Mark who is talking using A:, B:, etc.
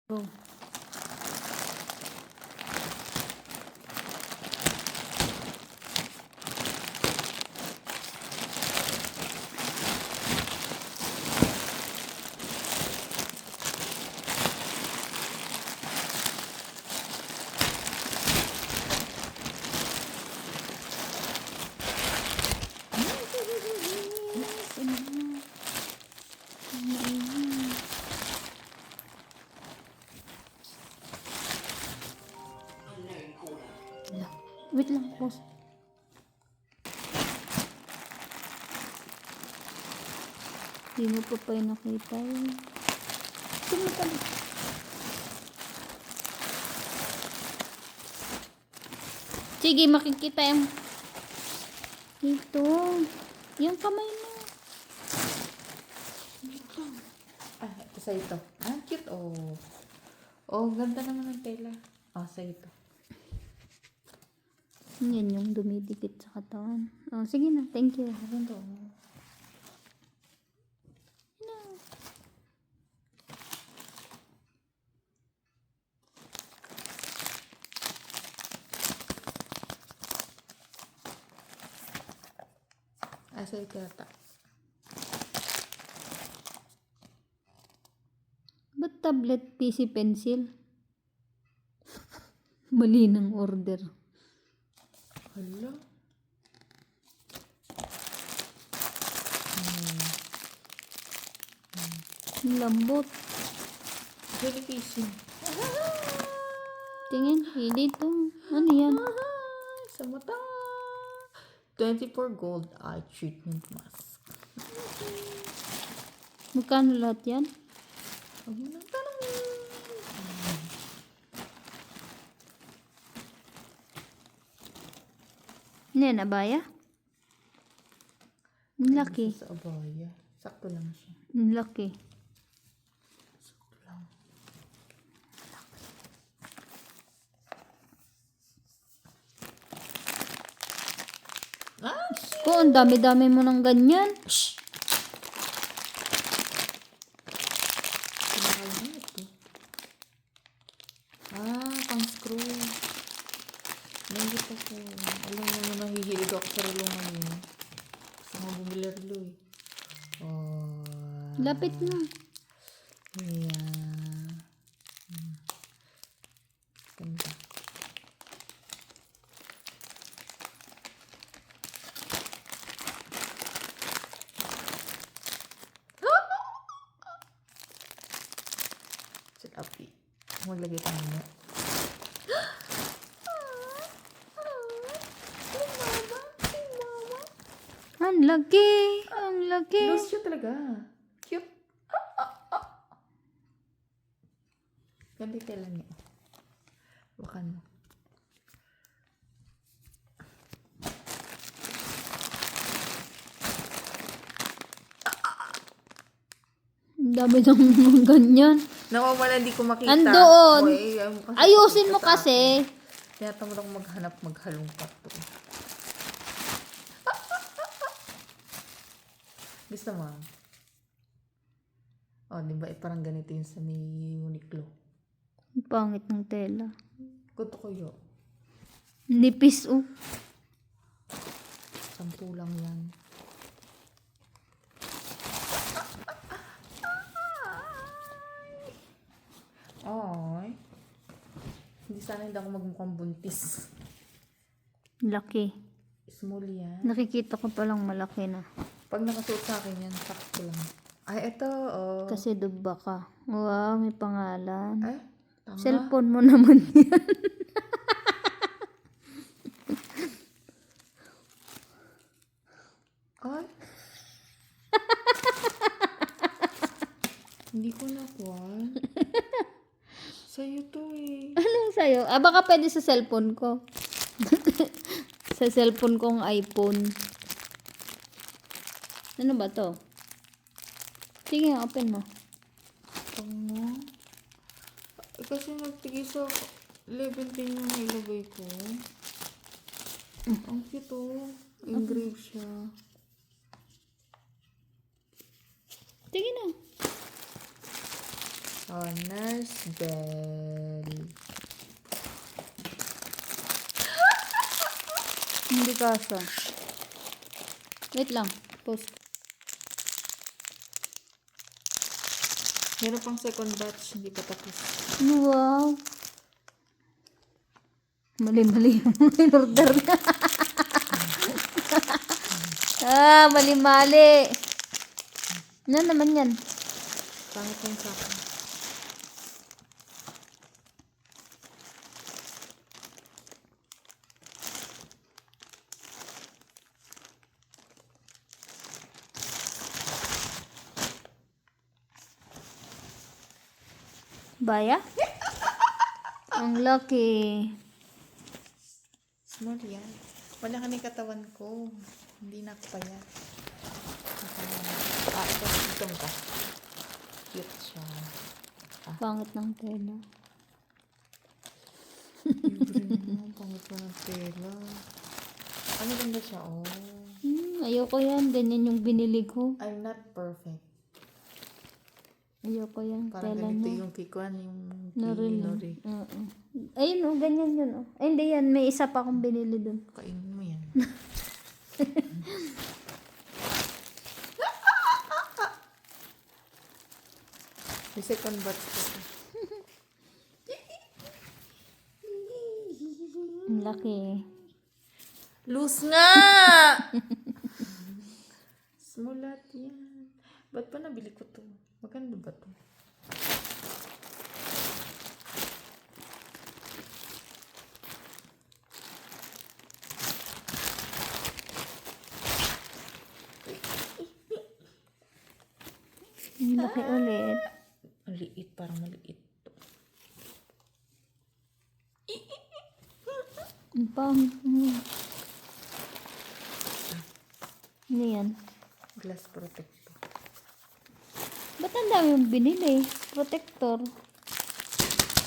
A: Oh. Wait lang, boss. Hindi mo pa pa yung nakita yun. Sumutali. Sige, makikita yung ito. Yung kamay mo.
B: Ito sa ito. Cute. Oh, ganda naman ng tela. Sa ito.
A: Yan yung dumidikit sa katawan. Sige na. Thank you.
B: Ganda. Sa ito yata.
A: Ba't tablet, PC, pencil? Mali ng order.
B: Hala.
A: Lambot.
B: Jelly fishing.
A: Tingin, hindi to. Ano yan?
B: Sa mata. 24 gold eye treatment mask.
A: Magkano lahat yan?
B: Huwag mo nang tanongin.
A: Ano yan, abaya? Ang laki.
B: Sa abaya. Sakto lang siya.
A: Ang laki.
B: Sakto lang.
A: Ko, ang dami-dami mo ng ganyan. Shh!
B: Sinakal na ito. Pang screw. Nangit ako. Alam mo na nahihilig ako sa relo ngayon. Gusto nga bumili relo eh.
A: Lapit na.
B: Yeah. Ganda. Sit up eh. Maglagay tayo mo.
A: Ang laki. Ang laki.
B: Loose siya talaga. Cute. Ganda tela niya. Bakan mo.
A: Ang dami ng mga ganyan.
B: Nawawala, hindi ko makita.
A: Andoon.
B: Uy,
A: Ayusin mo kasi.
B: Tinatamad ako maghanap, maghalongkat to. Gusto mo? Diba? Parang ganito yung sa may Uniqlo.
A: Ang pangit ng tela.
B: Gusto ko yun.
A: Nipis, oh.
B: 10 lang yan. Ay. Hindi sana hindi ako magmukhang buntis.
A: Laki.
B: Small yan.
A: Nakikita ko palang malaki na.
B: Pag nakasuot sa akin yan, sakto lang. Ay, ito,
A: Kasi dubba ka. Wow, may pangalan.
B: Ay, tama.
A: Cellphone mo naman yan.
B: Ay. Hindi ko nakuha. Sa'yo to eh.
A: Anong sa'yo? Baka pwede sa cellphone ko. Sa cellphone kong iPhone. Ano ba to? Sige, open mo.
B: Tama. Kasi nagtigis sa 11 din yung ilagay ko. Ang cute oh. Engrave siya.
A: Sige na.
B: Oh, nurse bell.
A: Hindi kasha. Wait lang. Post.
B: Meron pang second batch, hindi pa tapos.
A: Wow. Mali-mali yung in-order na. Mali-mali. Ano naman yan?
B: Pangit yung sa akin.
A: Baya? Ang lucky.
B: Small yan. Wala kami katawan ko. Hindi na ako payat. Ito ka. Cute siya.
A: Pangit ng tela.
B: Libre naman. Pangit mo ng tela. Ano ganda siya, oh.
A: Ayoko yan. Ganyan yung binili ko.
B: I'm not perfect.
A: Ayoko yan.
B: Parang
A: Tela
B: ganito
A: niya.
B: yung kikuan, yung
A: Nori lang.
B: Nori.
A: Ayun oh, ganyan yun oh. Ay, hindi yan. May isa pa akong binili dun.
B: Kainin mo yan. May second batch ko.
A: Ang laki.
B: Loose nga! Smulat yan. Ba't pa nabili ko to? Maganda ba to?
A: Ang laki ulit.
B: Maliit, parang maliit to.
A: Ang pangit mo. Ano yan?
B: Glass protector.
A: Ba't ang dami yung binili? Protector.